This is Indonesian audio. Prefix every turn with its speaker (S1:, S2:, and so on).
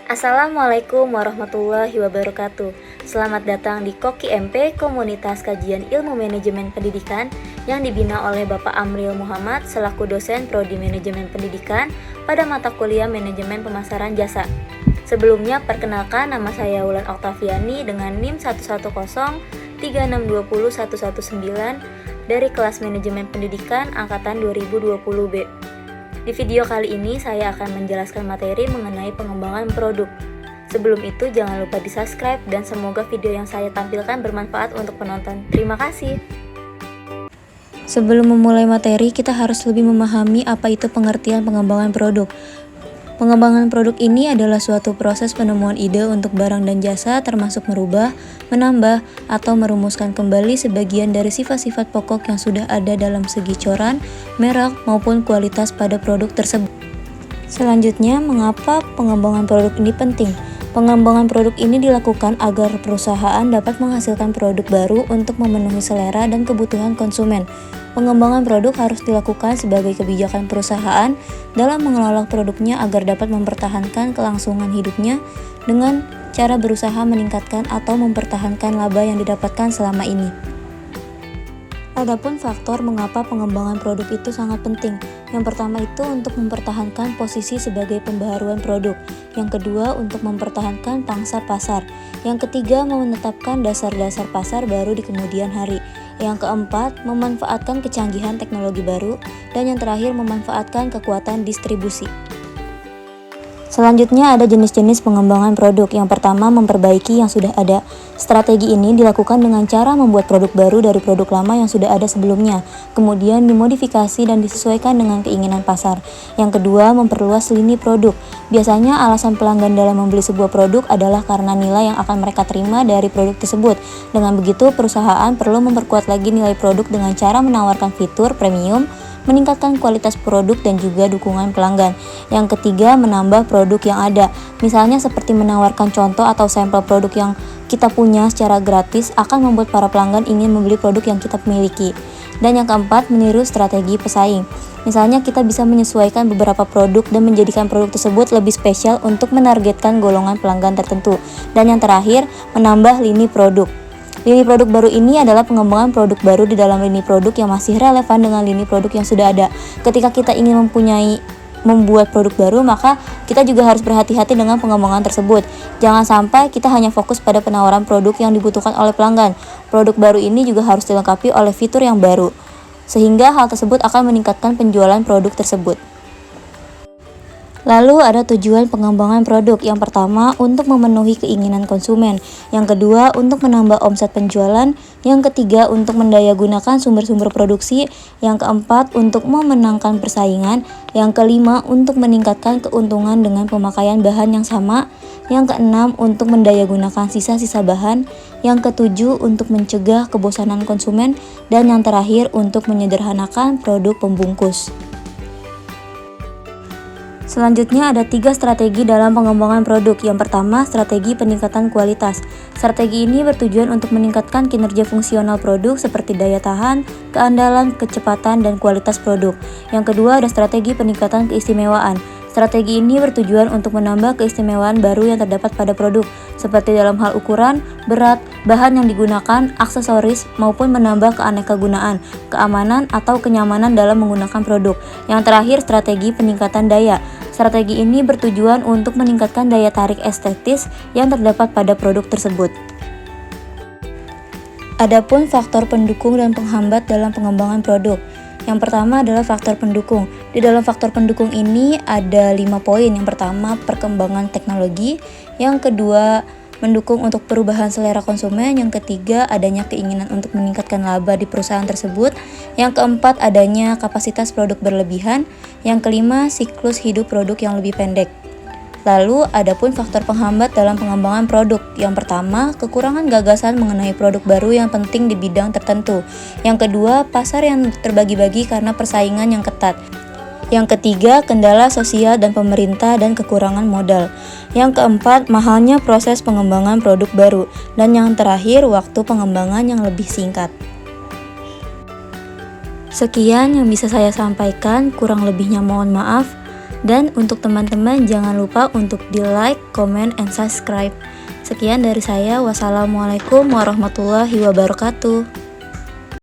S1: Assalamualaikum warahmatullahi wabarakatuh. Selamat datang di Koki MP, Komunitas Kajian Ilmu Manajemen Pendidikan yang dibina oleh Bapak Amril Muhammad selaku dosen Prodi Manajemen Pendidikan pada mata kuliah Manajemen Pemasaran Jasa. Sebelumnya, perkenalkan, nama saya Wulan Oktaviani dengan NIM 11036201119 dari kelas Manajemen Pendidikan Angkatan 2020B. Di video kali ini saya akan menjelaskan materi mengenai pengembangan produk. Sebelum itu jangan lupa di-subscribe dan semoga video yang saya tampilkan bermanfaat untuk penonton. Terima kasih.
S2: Sebelum memulai materi, kita harus lebih memahami apa itu pengertian pengembangan produk. Pengembangan produk ini adalah suatu proses penemuan ide untuk barang dan jasa, termasuk merubah, menambah, atau merumuskan kembali sebagian dari sifat-sifat pokok yang sudah ada dalam segi coran, merek, maupun kualitas pada produk tersebut. Selanjutnya, mengapa pengembangan produk ini penting? Pengembangan produk ini dilakukan agar perusahaan dapat menghasilkan produk baru untuk memenuhi selera dan kebutuhan konsumen. Pengembangan produk harus dilakukan sebagai kebijakan perusahaan dalam mengelola produknya agar dapat mempertahankan kelangsungan hidupnya dengan cara berusaha meningkatkan atau mempertahankan laba yang didapatkan selama ini. Adapun faktor mengapa pengembangan produk itu sangat penting. Yang pertama itu untuk mempertahankan posisi sebagai pembaharuan produk. Yang kedua untuk mempertahankan pangsa pasar. Yang ketiga menetapkan dasar-dasar pasar baru di kemudian hari. Yang keempat memanfaatkan kecanggihan teknologi baru. Dan yang terakhir memanfaatkan kekuatan distribusi. Selanjutnya ada jenis-jenis pengembangan produk. Yang pertama memperbaiki yang sudah ada. Strategi ini dilakukan dengan cara membuat produk baru dari produk lama yang sudah ada sebelumnya, kemudian dimodifikasi dan disesuaikan dengan keinginan pasar. Yang kedua memperluas lini produk. Biasanya alasan pelanggan dalam membeli sebuah produk adalah karena nilai yang akan mereka terima dari produk tersebut. Dengan begitu perusahaan perlu memperkuat lagi nilai produk dengan cara menawarkan fitur premium, meningkatkan kualitas produk dan juga dukungan pelanggan. Yang ketiga, menambah produk yang ada. Misalnya seperti menawarkan contoh atau sampel produk yang kita punya secara gratis akan membuat para pelanggan ingin membeli produk yang kita miliki. Dan yang keempat, meniru strategi pesaing. Misalnya kita bisa menyesuaikan beberapa produk dan menjadikan produk tersebut lebih spesial untuk menargetkan golongan pelanggan tertentu. Dan yang terakhir, menambah lini produk. Lini produk baru ini adalah pengembangan produk baru di dalam lini produk yang masih relevan dengan lini produk yang sudah ada. Ketika kita ingin membuat produk baru, maka kita juga harus berhati-hati dengan pengembangan tersebut. Jangan sampai kita hanya fokus pada penawaran produk yang dibutuhkan oleh pelanggan. Produk baru ini juga harus dilengkapi oleh fitur yang baru, sehingga hal tersebut akan meningkatkan penjualan produk tersebut. Lalu ada tujuan pengembangan produk. Yang pertama untuk memenuhi keinginan konsumen. Yang kedua untuk menambah omset penjualan. Yang ketiga untuk mendayagunakan sumber-sumber produksi. Yang keempat untuk memenangkan persaingan. Yang kelima untuk meningkatkan keuntungan dengan pemakaian bahan yang sama. Yang keenam untuk mendayagunakan sisa-sisa bahan. Yang ketujuh untuk mencegah kebosanan konsumen. Dan yang terakhir untuk menyederhanakan produk pembungkus. Selanjutnya ada 3 strategi dalam pengembangan produk. Yang pertama, strategi peningkatan kualitas. Strategi ini bertujuan untuk meningkatkan kinerja fungsional produk seperti daya tahan, keandalan, kecepatan, dan kualitas produk. Yang kedua, ada strategi peningkatan keistimewaan. Strategi ini bertujuan untuk menambah keistimewaan baru yang terdapat pada produk, seperti dalam hal ukuran, berat, bahan yang digunakan, aksesoris, maupun menambah keanekaragaman, keamanan, atau kenyamanan dalam menggunakan produk. Yang terakhir, strategi peningkatan daya. Strategi ini bertujuan untuk meningkatkan daya tarik estetis yang terdapat pada produk tersebut. Adapun faktor pendukung dan penghambat dalam pengembangan produk. Yang pertama adalah faktor pendukung. Di dalam faktor pendukung ini ada 5 poin. Yang pertama, perkembangan teknologi. Yang kedua, mendukung untuk perubahan selera konsumen. Yang ketiga, adanya keinginan untuk meningkatkan laba di perusahaan tersebut. Yang keempat, adanya kapasitas produk berlebihan. Yang kelima, siklus hidup produk yang lebih pendek. Lalu, adapun faktor penghambat dalam pengembangan produk. Yang pertama, kekurangan gagasan mengenai produk baru yang penting di bidang tertentu. Yang kedua, pasar yang terbagi-bagi karena persaingan yang ketat. Yang ketiga, kendala sosial dan pemerintah dan kekurangan modal. Yang keempat, mahalnya proses pengembangan produk baru. Dan yang terakhir, waktu pengembangan yang lebih singkat. Sekian yang bisa saya sampaikan, kurang lebihnya mohon maaf. Dan untuk teman-teman jangan lupa untuk di like, comment, and subscribe. Sekian dari saya. Wassalamualaikum warahmatullahi wabarakatuh.